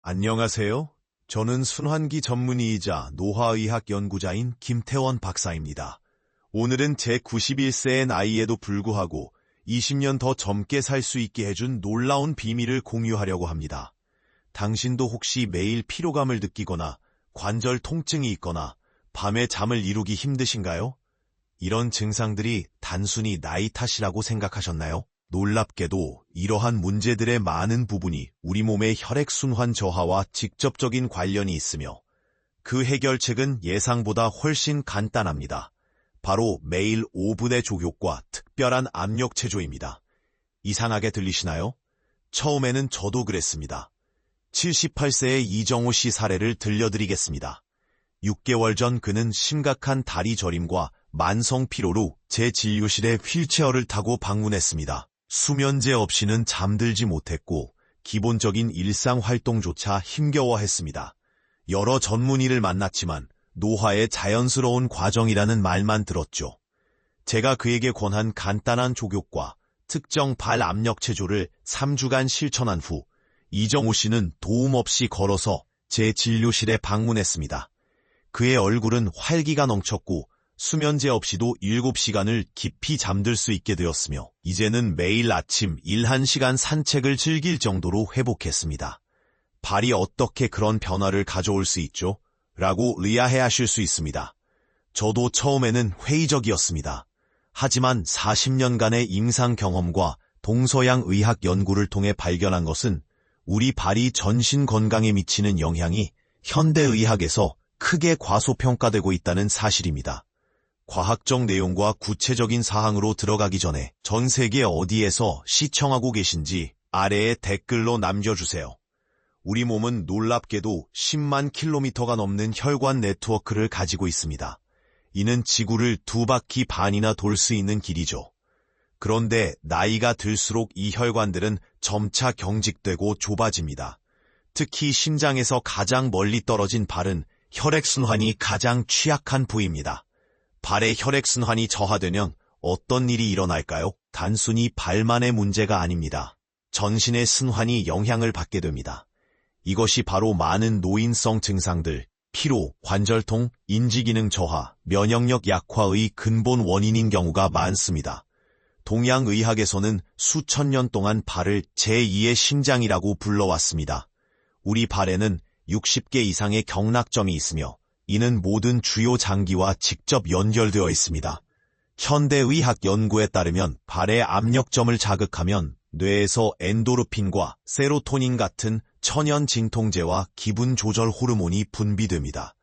안녕하세요. 저는 순환기 전문의이자 노화의학 연구자인 김태원 박사입니다. 오늘은 제 91세의 나이에도 불구하고 20년 더 젊게 살 수 있게 해준 놀라운 비밀을 공유하려고 합니다. 당신도 혹시 매일 피로감을 느끼거나 관절 통증이 있거나 밤에 잠을 이루기 힘드신가요? 이런 증상들이 단순히 나이 탓이라고 생각하셨나요? 놀랍게도 이러한 문제들의 많은 부분이 우리 몸의 혈액순환 저하와 직접적인 관련이 있으며 그 해결책은 예상보다 훨씬 간단합니다. 바로 매일 5분의 족욕과 특별한 압력 체조입니다. 이상하게 들리시나요? 처음에는 저도 그랬습니다. 78세의 이정호 씨 사례를 들려드리겠습니다. 6개월 전 그는 심각한 다리 저림과 만성 피로로 제 진료실에 휠체어를 타고 방문했습니다. 수면제 없이는 잠들지 못했고 기본적인 일상활동조차 힘겨워했습니다. 여러 전문의를 만났지만 노화의 자연스러운 과정이라는 말만 들었죠. 제가 그에게 권한 간단한 족욕과 특정 발 압력 체조를 3주간 실천한 후 이정호 씨는 도움 없이 걸어서 제 진료실에 방문했습니다. 그의 얼굴은 활기가 넘쳤고 수면제 없이도 7시간을 깊이 잠들 수 있게 되었으며 이제는 매일 아침 1~1시간 산책을 즐길 정도로 회복했습니다. 발이 어떻게 그런 변화를 가져올 수 있죠? 라고 의아해하실 수 있습니다. 저도 처음에는 회의적이었습니다. 하지만 40년간의 임상 경험과 동서양 의학 연구를 통해 발견한 것은 우리 발이 전신 건강에 미치는 영향이 현대의학에서 크게 과소평가되고 있다는 사실입니다. 과학적 내용과 구체적인 사항으로 들어가기 전에 전 세계 어디에서 시청하고 계신지 아래에 댓글로 남겨주세요. 우리 몸은 놀랍게도 10만 킬로미터가 넘는 혈관 네트워크를 가지고 있습니다. 이는 지구를 2바퀴 반이나 돌 수 있는 길이죠. 그런데 나이가 들수록 이 혈관들은 점차 경직되고 좁아집니다. 특히 심장에서 가장 멀리 떨어진 발은 혈액순환이 가장 취약한 부위입니다. 발의 혈액순환이 저하되면 어떤 일이 일어날까요? 단순히 발만의 문제가 아닙니다. 전신의 순환이 영향을 받게 됩니다. 이것이 바로 많은 노인성 증상들, 피로, 관절통, 인지기능 저하, 면역력 약화의 근본 원인인 경우가 많습니다. 동양의학에서는 수천 년 동안 발을 제2의 심장이라고 불러왔습니다. 우리 발에는 60개 이상의 경락점이 있으며 이는 모든 주요 장기와 직접 연결되어 있습니다. 현대의학 연구에 따르면 발의 압력점을 자극하면 뇌에서 엔도르핀과 세로토닌 같은 천연 진통제와 기분 조절 호르몬이 분비됩니다.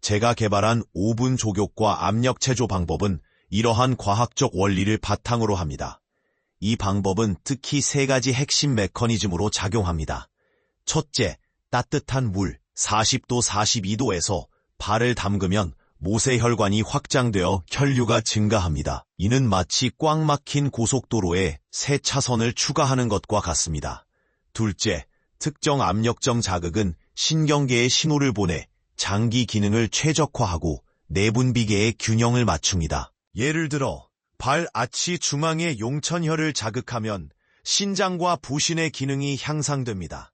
제가 개발한 5분 족욕과 압력 체조 방법은 이러한 과학적 원리를 바탕으로 합니다. 이 방법은 특히 3가지 핵심 메커니즘으로 작용합니다. 첫째, 따뜻한 물 40도 42도에서 발을 담그면 모세혈관이 확장되어 혈류가 증가합니다. 이는 마치 꽉 막힌 고속도로에 새 차선을 추가하는 것과 같습니다. 둘째, 특정 압력점 자극은 신경계에 신호를 보내 장기 기능을 최적화하고 내분비계의 균형을 맞춥니다. 예를 들어 발 아치 중앙의 용천혈을 자극하면 신장과 부신의 기능이 향상됩니다.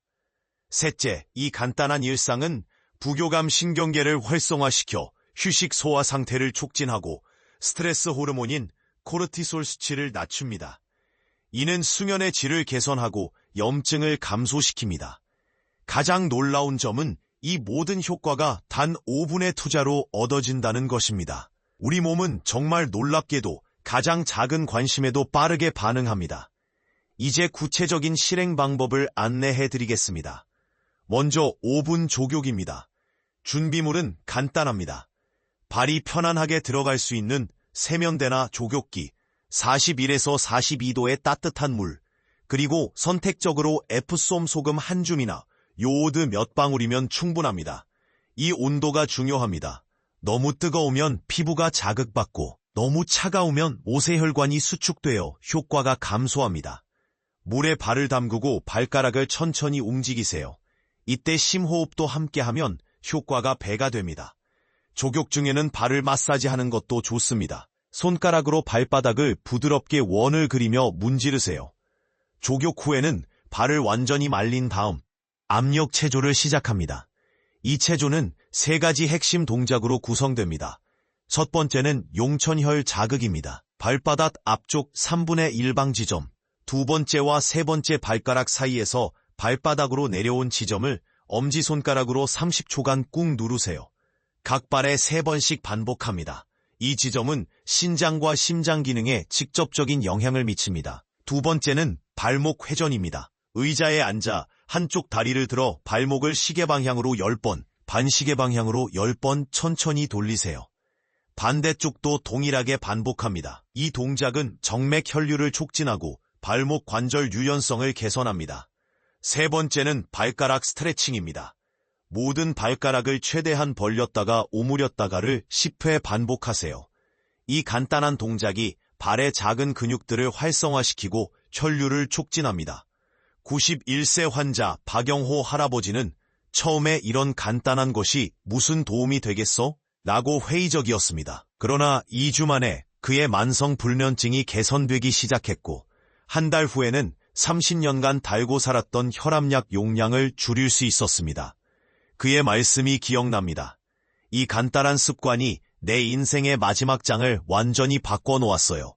셋째, 이 간단한 일상은 부교감 신경계를 활성화시켜 휴식 소화 상태를 촉진하고 스트레스 호르몬인 코르티솔 수치를 낮춥니다. 이는 수면의 질을 개선하고 염증을 감소시킵니다. 가장 놀라운 점은 이 모든 효과가 단 5분의 투자로 얻어진다는 것입니다. 우리 몸은 정말 놀랍게도 가장 작은 관심에도 빠르게 반응합니다. 이제 구체적인 실행 방법을 안내해드리겠습니다. 먼저 5분 족욕입니다. 준비물은 간단합니다. 발이 편안하게 들어갈 수 있는 세면대나 족욕기, 41에서 42도의 따뜻한 물, 그리고 선택적으로 에프솜 소금 한 줌이나 요오드 몇 방울이면 충분합니다. 이 온도가 중요합니다. 너무 뜨거우면 피부가 자극받고 너무 차가우면 모세혈관이 수축되어 효과가 감소합니다. 물에 발을 담그고 발가락을 천천히 움직이세요. 이때 심호흡도 함께하면 효과가 배가 됩니다. 족욕 중에는 발을 마사지하는 것도 좋습니다. 손가락으로 발바닥을 부드럽게 원을 그리며 문지르세요. 족욕 후에는 발을 완전히 말린 다음 압력 체조를 시작합니다. 이 체조는 세 가지 핵심 동작으로 구성됩니다. 첫 번째는 용천혈 자극입니다. 발바닥 앞쪽 3분의 1방 지점, 두 번째와 세 번째 발가락 사이에서 발바닥으로 내려온 지점을 엄지손가락으로 30초간 꾹 누르세요. 각 발에 3번씩 반복합니다. 이 지점은 신장과 심장 기능에 직접적인 영향을 미칩니다. 두 번째는 발목 회전입니다. 의자에 앉아 한쪽 다리를 들어 발목을 시계 방향으로 10번, 반시계 방향으로 10번 천천히 돌리세요. 반대쪽도 동일하게 반복합니다. 이 동작은 정맥 혈류를 촉진하고 발목 관절 유연성을 개선합니다. 세 번째는 발가락 스트레칭입니다. 모든 발가락을 최대한 벌렸다가 오므렸다가를 10회 반복하세요. 이 간단한 동작이 발의 작은 근육들을 활성화시키고 혈류를 촉진합니다. 91세 환자 박영호 할아버지는 처음에 이런 간단한 것이 무슨 도움이 되겠어? 라고 회의적이었습니다. 그러나 2주 만에 그의 만성 불면증이 개선되기 시작했고 한 달 후에는 30년간 달고 살았던 혈압약 용량을 줄일 수 있었습니다. 그의 말씀이 기억납니다. 이 간단한 습관이 내 인생의 마지막 장을 완전히 바꿔놓았어요.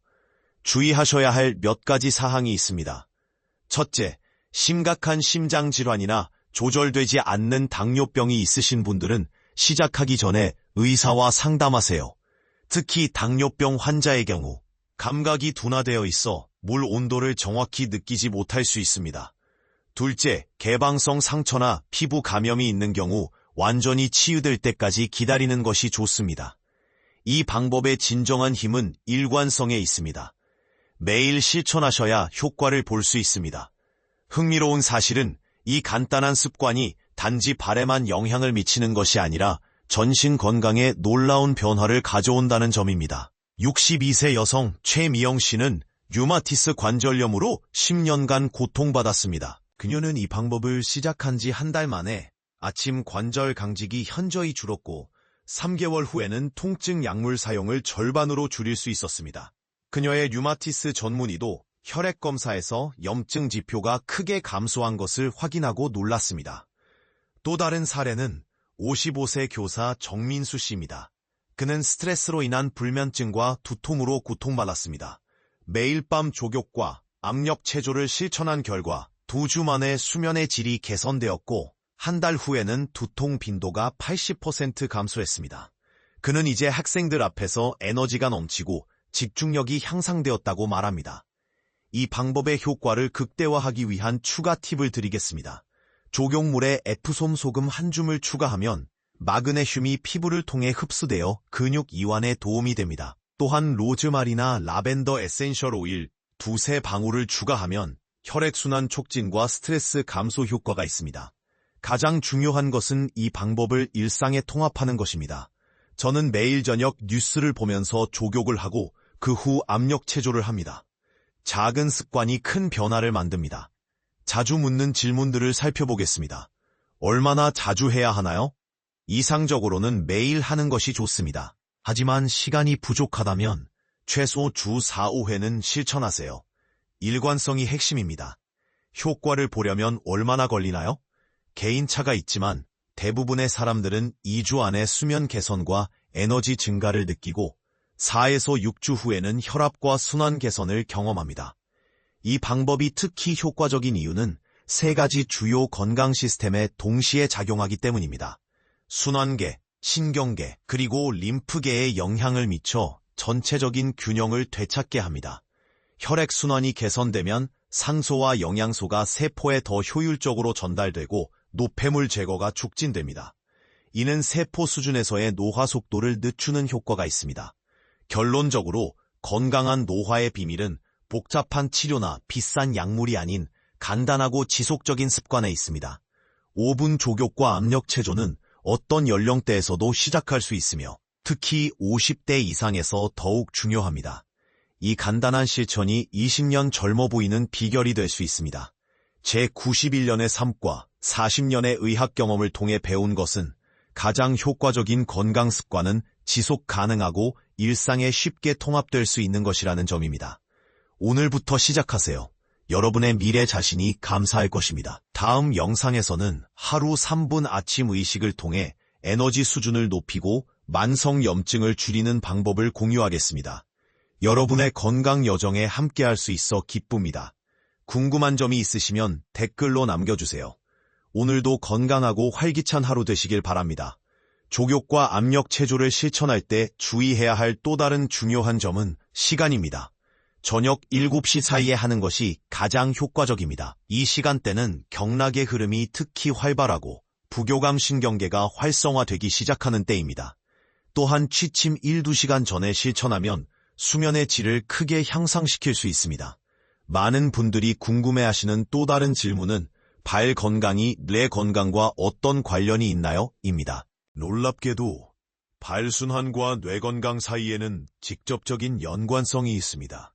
주의하셔야 할 몇 가지 사항이 있습니다. 첫째, 심각한 심장질환이나 조절되지 않는 당뇨병이 있으신 분들은 시작하기 전에 의사와 상담하세요. 특히 당뇨병 환자의 경우 감각이 둔화되어 있어 물 온도를 정확히 느끼지 못할 수 있습니다. 둘째, 개방성 상처나 피부 감염이 있는 경우 완전히 치유될 때까지 기다리는 것이 좋습니다. 이 방법의 진정한 힘은 일관성에 있습니다. 매일 실천하셔야 효과를 볼 수 있습니다. 흥미로운 사실은 이 간단한 습관이 단지 발에만 영향을 미치는 것이 아니라 전신 건강에 놀라운 변화를 가져온다는 점입니다. 62세 여성 최미영 씨는 류마티스 관절염으로 10년간 고통받았습니다. 그녀는 이 방법을 시작한 지 한 달 만에 아침 관절 강직이 현저히 줄었고 3개월 후에는 통증 약물 사용을 절반으로 줄일 수 있었습니다. 그녀의 류마티스 전문의도 혈액 검사에서 염증 지표가 크게 감소한 것을 확인하고 놀랐습니다. 또 다른 사례는 55세 교사 정민수 씨입니다. 그는 스트레스로 인한 불면증과 두통으로 고통받았습니다. 매일 밤 족욕과 압력 체조를 실천한 결과 2주 만에 수면의 질이 개선되었고 한 달 후에는 두통 빈도가 80% 감소했습니다. 그는 이제 학생들 앞에서 에너지가 넘치고 집중력이 향상되었다고 말합니다. 이 방법의 효과를 극대화하기 위한 추가 팁을 드리겠습니다. 족욕물에 에프솜 소금 한 줌을 추가하면 마그네슘이 피부를 통해 흡수되어 근육 이완에 도움이 됩니다. 또한 로즈마리나 라벤더 에센셜 오일 2-3방울을 추가하면 혈액순환 촉진과 스트레스 감소 효과가 있습니다. 가장 중요한 것은 이 방법을 일상에 통합하는 것입니다. 저는 매일 저녁 뉴스를 보면서 족욕을 하고 그 후 압력 체조를 합니다. 작은 습관이 큰 변화를 만듭니다. 자주 묻는 질문들을 살펴보겠습니다. 얼마나 자주 해야 하나요? 이상적으로는 매일 하는 것이 좋습니다. 하지만 시간이 부족하다면 최소 주 4-5회는 실천하세요. 일관성이 핵심입니다. 효과를 보려면 얼마나 걸리나요? 개인차가 있지만 대부분의 사람들은 2주 안에 수면 개선과 에너지 증가를 느끼고 4에서 6주 후에는 혈압과 순환 개선을 경험합니다. 이 방법이 특히 효과적인 이유는 3가지 주요 건강 시스템에 동시에 작용하기 때문입니다. 순환계, 신경계, 그리고 림프계에 영향을 미쳐 전체적인 균형을 되찾게 합니다. 혈액순환이 개선되면 산소와 영양소가 세포에 더 효율적으로 전달되고 노폐물 제거가 촉진됩니다. 이는 세포 수준에서의 노화 속도를 늦추는 효과가 있습니다. 결론적으로 건강한 노화의 비밀은 복잡한 치료나 비싼 약물이 아닌 간단하고 지속적인 습관에 있습니다. 5분 족욕과 압력 체조는 어떤 연령대에서도 시작할 수 있으며 특히 50대 이상에서 더욱 중요합니다. 이 간단한 실천이 20년 젊어 보이는 비결이 될 수 있습니다. 제 91년의 삶과 40년의 의학 경험을 통해 배운 것은 가장 효과적인 건강 습관은 지속 가능하고 일상에 쉽게 통합될 수 있는 것이라는 점입니다. 오늘부터 시작하세요. 여러분의 미래 자신이 감사할 것입니다. 다음 영상에서는 하루 3분 아침 의식을 통해 에너지 수준을 높이고 만성염증을 줄이는 방법을 공유하겠습니다. 여러분의 건강 여정에 함께할 수 있어 기쁩니다. 궁금한 점이 있으시면 댓글로 남겨주세요. 오늘도 건강하고 활기찬 하루 되시길 바랍니다. 족욕과 압력 체조를 실천할 때 주의해야 할 또 다른 중요한 점은 시간입니다. 저녁 7시 사이에 하는 것이 가장 효과적입니다. 이 시간대는 경락의 흐름이 특히 활발하고 부교감 신경계가 활성화되기 시작하는 때입니다. 또한 취침 1~2시간 전에 실천하면 수면의 질을 크게 향상시킬 수 있습니다. 많은 분들이 궁금해하시는 또 다른 질문은 발 건강이 뇌 건강과 어떤 관련이 있나요? 입니다. 놀랍게도 발순환과 뇌 건강 사이에는 직접적인 연관성이 있습니다.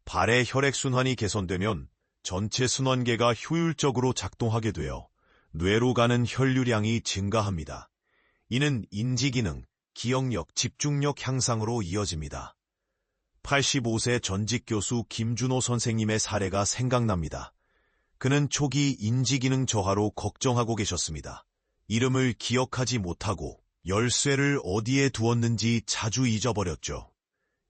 발의 혈액순환이 개선되면 전체 순환계가 효율적으로 작동하게 되어 뇌로 가는 혈류량이 증가합니다. 이는 인지기능, 기억력, 집중력 향상으로 이어집니다. 85세 전직 교수 김준호 선생님의 사례가 생각납니다. 그는 초기 인지기능 저하로 걱정하고 계셨습니다. 이름을 기억하지 못하고 열쇠를 어디에 두었는지 자주 잊어버렸죠.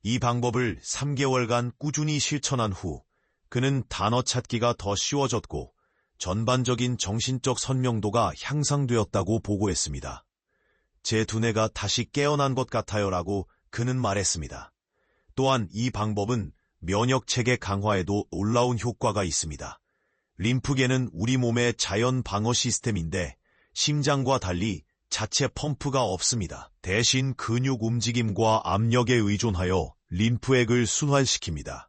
이 방법을 3개월간 꾸준히 실천한 후 그는 단어 찾기가 더 쉬워졌고 전반적인 정신적 선명도가 향상되었다고 보고했습니다. 제 두뇌가 다시 깨어난 것 같아요라고 그는 말했습니다. 또한 이 방법은 면역체계 강화에도 놀라운 효과가 있습니다. 림프계는 우리 몸의 자연 방어 시스템인데 심장과 달리 자체 펌프가 없습니다. 대신 근육 움직임과 압력에 의존하여 림프액을 순환시킵니다.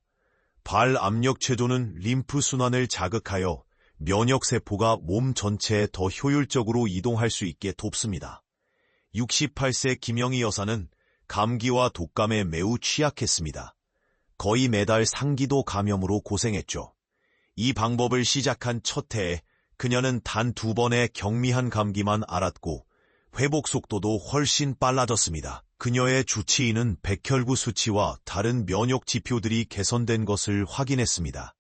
발 압력 체조는 림프 순환을 자극하여 면역세포가 몸 전체에 더 효율적으로 이동할 수 있게 돕습니다. 68세 김영희 여사는 감기와 독감에 매우 취약했습니다. 거의 매달 상기도 감염으로 고생했죠. 이 방법을 시작한 첫 해에 그녀는 단 2번의 경미한 감기만 앓았고 회복 속도도 훨씬 빨라졌습니다. 그녀의 주치의는 백혈구 수치와 다른 면역 지표들이 개선된 것을 확인했습니다.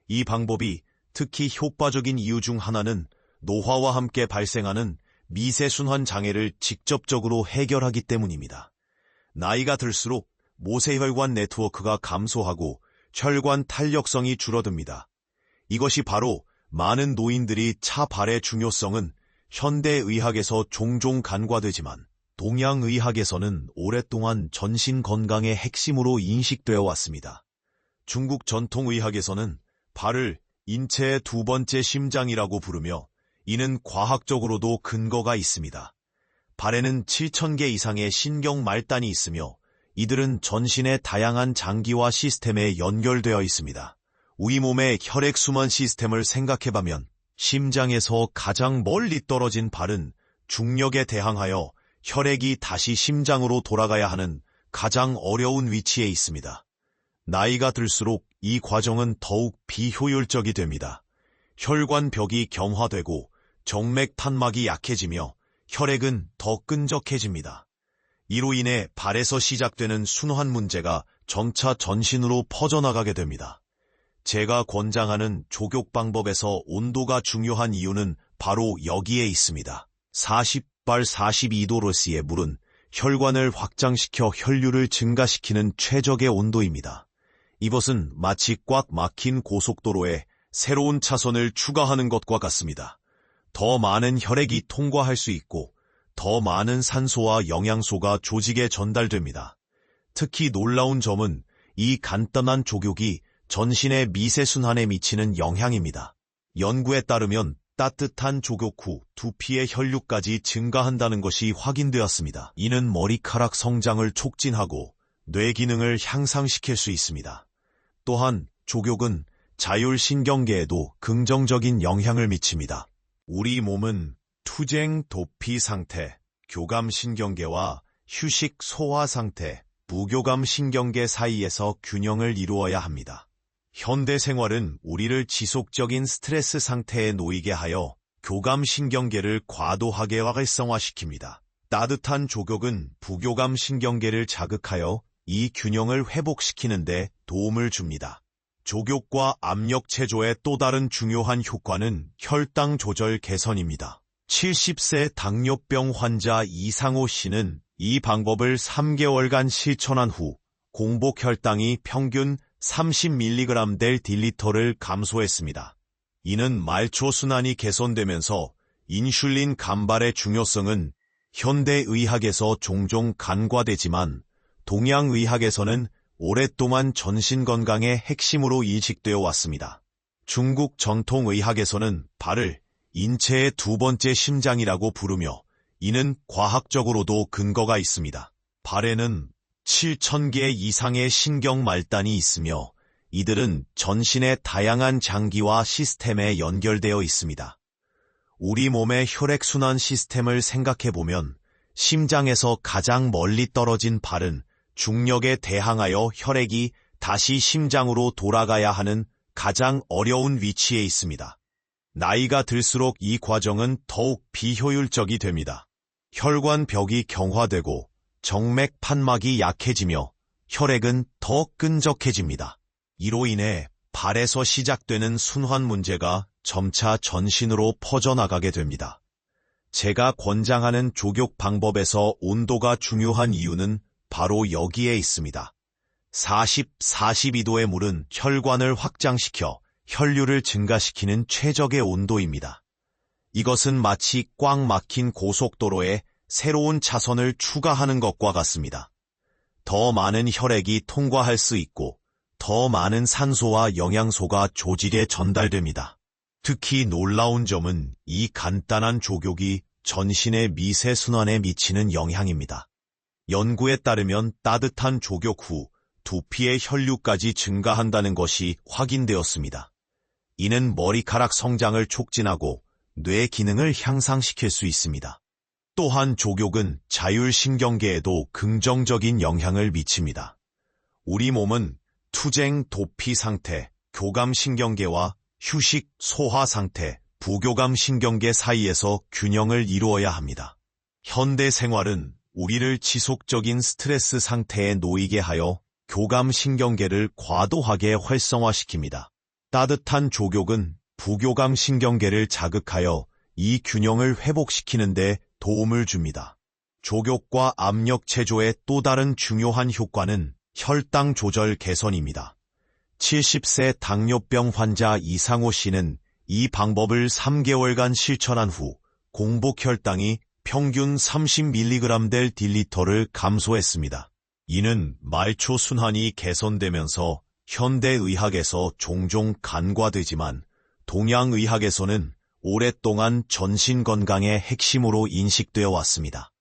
이 방법이 특히 효과적인 이유 중 하나는 노화와 함께 발생하는 미세순환 장애를 직접적으로 해결하기 때문입니다. 나이가 들수록 모세혈관 네트워크가 감소하고 혈관 탄력성이 줄어듭니다. 이것이 바로 많은 노인들이 차 발의 중요성은 현대의학에서 종종 간과되지만 동양의학에서는 오랫동안 전신 건강의 핵심으로 인식되어 왔습니다. 중국 전통의학에서는 발을 인체의 2번째 심장이라고 부르며 이는 과학적으로도 근거가 있습니다. 발에는 7,000개 이상의 신경 말단이 있으며 이들은 전신의 다양한 장기와 시스템에 연결되어 있습니다. 우리 몸의 혈액순환 시스템을 생각해보면 심장에서 가장 멀리 떨어진 발은 중력에 대항하여 혈액이 다시 심장으로 돌아가야 하는 가장 어려운 위치에 있습니다. 나이가 들수록 이 과정은 더욱 비효율적이 됩니다. 혈관벽이 경화되고 정맥 탄막이 약해지며 혈액은 더 끈적해집니다. 이로 인해 발에서 시작되는 순환 문제가 점차 전신으로 퍼져나가게 됩니다. 제가 권장하는 족욕 방법에서 온도가 중요한 이유는 바로 여기에 있습니다. 40발 42도로스의 물은 혈관을 확장시켜 혈류를 증가시키는 최적의 온도입니다. 이것은 마치 꽉 막힌 고속도로에 새로운 차선을 추가하는 것과 같습니다. 더 많은 혈액이 통과할 수 있고 더 많은 산소와 영양소가 조직에 전달됩니다. 특히 놀라운 점은 이 간단한 족욕이 전신의 미세순환에 미치는 영향입니다. 연구에 따르면 따뜻한 족욕 후 두피의 혈류까지 증가한다는 것이 확인되었습니다. 이는 머리카락 성장을 촉진하고 뇌 기능을 향상시킬 수 있습니다. 또한 족욕은 자율신경계에도 긍정적인 영향을 미칩니다. 우리 몸은 투쟁 도피 상태, 교감신경계와 휴식 소화 상태, 부교감신경계 사이에서 균형을 이루어야 합니다. 현대 생활은 우리를 지속적인 스트레스 상태에 놓이게 하여 교감신경계를 과도하게 활성화시킵니다. 따뜻한 족욕은 부교감신경계를 자극하여 이 균형을 회복시키는 데 도움을 줍니다. 족욕과 압력 체조의 또 다른 중요한 효과는 혈당 조절 개선입니다. 70세 당뇨병 환자 이상호 씨는 이 방법을 3개월간 실천한 후 공복 혈당이 평균 30mg 될 딜리터를 감소했습니다. 이는 말초 순환이 개선되면서 인슐린 감발의 중요성은 현대의학에서 종종 간과되지만 동양의학에서는 오랫동안 전신건강의 핵심으로 인식되어 왔습니다. 중국 전통의학에서는 발을 인체의 두 번째 심장이라고 부르며 이는 과학적으로도 근거가 있습니다. 발에는 7,000개 이상의 신경말단이 있으며 이들은 전신의 다양한 장기와 시스템에 연결되어 있습니다. 우리 몸의 혈액순환 시스템을 생각해보면 심장에서 가장 멀리 떨어진 발은 중력에 대항하여 혈액이 다시 심장으로 돌아가야 하는 가장 어려운 위치에 있습니다. 나이가 들수록 이 과정은 더욱 비효율적이 됩니다. 혈관벽이 경화되고 정맥 판막이 약해지며 혈액은 더 끈적해집니다. 이로 인해 발에서 시작되는 순환 문제가 점차 전신으로 퍼져나가게 됩니다. 제가 권장하는 족욕 방법에서 온도가 중요한 이유는 바로 여기에 있습니다. 40-42도의 물은 혈관을 확장시켜 혈류를 증가시키는 최적의 온도입니다. 이것은 마치 꽉 막힌 고속도로에 새로운 차선을 추가하는 것과 같습니다. 더 많은 혈액이 통과할 수 있고 더 많은 산소와 영양소가 조직에 전달됩니다. 특히 놀라운 점은 이 간단한 족욕이 전신의 미세순환에 미치는 영향입니다. 연구에 따르면 따뜻한 족욕 후 두피의 혈류까지 증가한다는 것이 확인되었습니다. 이는 머리카락 성장을 촉진하고 뇌 기능을 향상시킬 수 있습니다. 또한 족욕은 자율신경계에도 긍정적인 영향을 미칩니다. 우리 몸은 투쟁 도피 상태, 교감신경계와 휴식 소화 상태, 부교감신경계 사이에서 균형을 이루어야 합니다. 현대 생활은 우리를 지속적인 스트레스 상태에 놓이게 하여 교감신경계를 과도하게 활성화시킵니다. 따뜻한 족욕은 부교감신경계를 자극하여 이 균형을 회복시키는 데 도움을 줍니다. 족욕과 압력 체조의 또 다른 중요한 효과는 혈당 조절 개선입니다. 70세 당뇨병 환자 이상호 씨는 이 방법을 3개월간 실천한 후 공복 혈당이 평균 30mg 될 딜리터를 감소했습니다. 이는 말초 순환이 개선되면서 현대의학에서 종종 간과되지만 동양의학에서는 오랫동안 전신건강의 핵심으로 인식되어 왔습니다.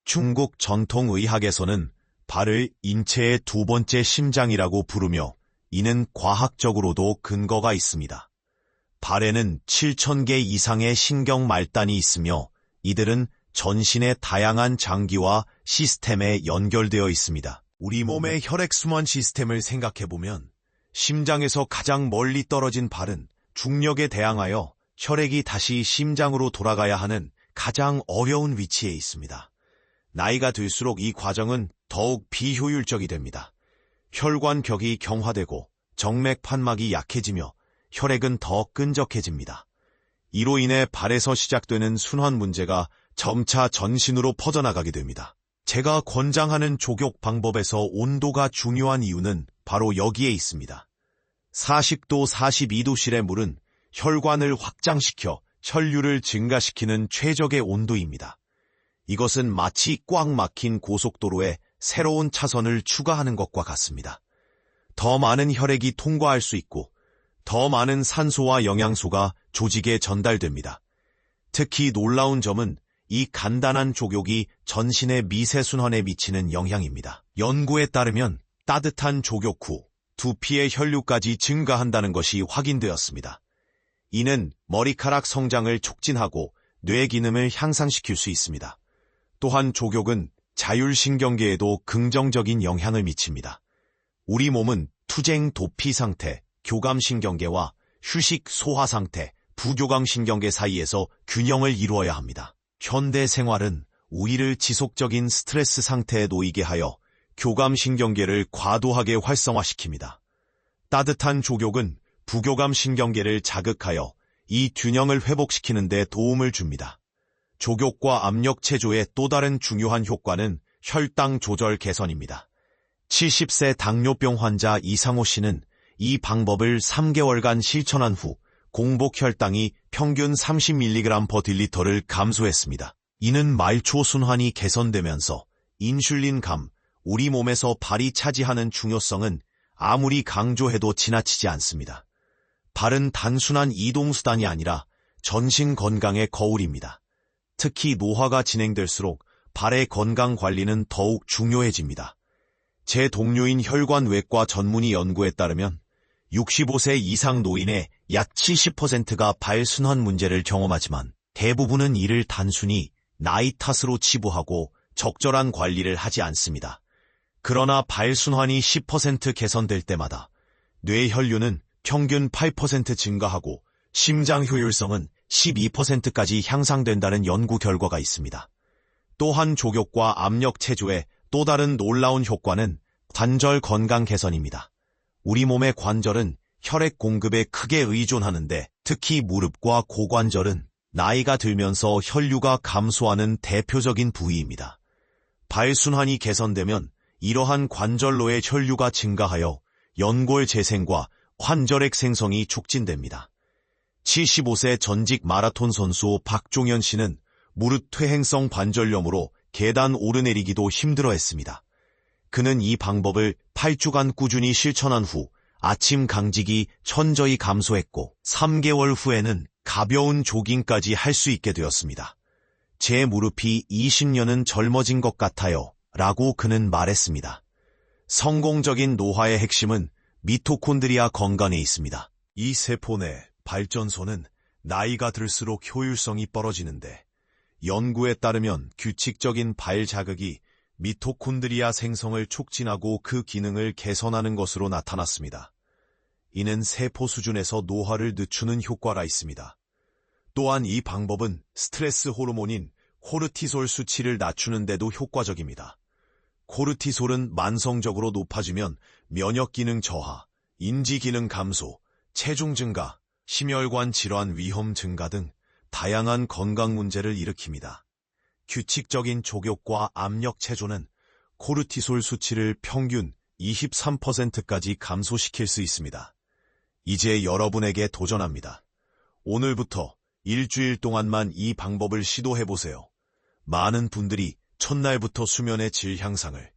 중국 전통의학에서는 발을 인체의 두 번째 심장이라고 부르며 이는 과학적으로도 근거가 있습니다. 발에는 7,000개 이상의 신경말단이 있으며 이들은 전신의 다양한 장기와 시스템에 연결되어 있습니다. 우리 몸의 혈액순환 시스템을 생각해보면 심장에서 가장 멀리 떨어진 발은 중력에 대항하여 혈액이 다시 심장으로 돌아가야 하는 가장 어려운 위치에 있습니다. 나이가 들수록 이 과정은 더욱 비효율적이 됩니다. 혈관벽이 경화되고 정맥 판막이 약해지며 혈액은 더 끈적해집니다. 이로 인해 발에서 시작되는 순환 문제가 점차 전신으로 퍼져나가게 됩니다. 제가 권장하는 족욕 방법에서 온도가 중요한 이유는 바로 여기에 있습니다. 40도 42도실의 물은 혈관을 확장시켜 혈류를 증가시키는 최적의 온도입니다. 이것은 마치 꽉 막힌 고속도로에 새로운 차선을 추가하는 것과 같습니다. 더 많은 혈액이 통과할 수 있고 더 많은 산소와 영양소가 조직에 전달됩니다. 특히 놀라운 점은 이 간단한 족욕이 전신의 미세순환에 미치는 영향입니다. 연구에 따르면 따뜻한 족욕 후 두피의 혈류까지 증가한다는 것이 확인되었습니다. 이는 머리카락 성장을 촉진하고 뇌 기능을 향상시킬 수 있습니다. 또한 족욕은 자율신경계에도 긍정적인 영향을 미칩니다. 우리 몸은 투쟁 도피 상태, 교감신경계와 휴식 소화 상태, 부교감신경계 사이에서 균형을 이루어야 합니다. 현대 생활은 우리를 지속적인 스트레스 상태에 놓이게 하여 교감신경계를 과도하게 활성화시킵니다. 따뜻한 족욕은 부교감 신경계를 자극하여 이 균형을 회복시키는 데 도움을 줍니다. 족욕과 압력 체조의 또 다른 중요한 효과는 혈당 조절 개선입니다. 70세 당뇨병 환자 이상호 씨는 이 방법을 3개월간 실천한 후 공복 혈당이 평균 30mg/dl를 감소했습니다. 이는 말초 순환이 개선되면서 인슐린 감, 우리 몸에서 발이 차지하는 중요성은 아무리 강조해도 지나치지 않습니다. 발은 단순한 이동수단이 아니라 전신 건강의 거울입니다. 특히 노화가 진행될수록 발의 건강 관리는 더욱 중요해집니다. 제 동료인 혈관외과 전문의 연구에 따르면 65세 이상 노인의 약 70%가 발 순환 문제를 경험하지만 대부분은 이를 단순히 나이 탓으로 치부하고 적절한 관리를 하지 않습니다. 그러나 발 순환이 10% 개선될 때마다 뇌 혈류는 평균 8% 증가하고 심장 효율성은 12%까지 향상된다는 연구 결과가 있습니다. 또한 족욕과 압력 체조의 또 다른 놀라운 효과는 관절 건강 개선입니다. 우리 몸의 관절은 혈액 공급에 크게 의존하는데 특히 무릎과 고관절은 나이가 들면서 혈류가 감소하는 대표적인 부위입니다. 발순환이 개선되면 이러한 관절로의 혈류가 증가하여 연골 재생과 관절액 생성이 촉진됩니다. 75세 전직 마라톤 선수 박종현 씨는 무릎 퇴행성 관절염으로 계단 오르내리기도 힘들어했습니다. 그는 이 방법을 8주간 꾸준히 실천한 후 아침 강직이 천저히 감소했고 3개월 후에는 가벼운 조깅까지 할 수 있게 되었습니다. 제 무릎이 20년은 젊어진 것 같아요. 라고 그는 말했습니다. 성공적인 노화의 핵심은 미토콘드리아 건강에 있습니다. 이 세포 내 발전소는 나이가 들수록 효율성이 떨어지는데 연구에 따르면 규칙적인 발 자극이 미토콘드리아 생성을 촉진하고 그 기능을 개선하는 것으로 나타났습니다. 이는 세포 수준에서 노화를 늦추는 효과가 있습니다. 또한 이 방법은 스트레스 호르몬인 코르티솔 수치를 낮추는 데도 효과적입니다. 코르티솔은 만성적으로 높아지면 면역기능 저하, 인지기능 감소, 체중 증가, 심혈관 질환 위험 증가 등 다양한 건강 문제를 일으킵니다. 규칙적인 족욕과 압력 체조는 코르티솔 수치를 평균 23%까지 감소시킬 수 있습니다. 이제 여러분에게 도전합니다. 오늘부터 일주일 동안만 이 방법을 시도해보세요. 많은 분들이 첫날부터 수면의 질 향상을,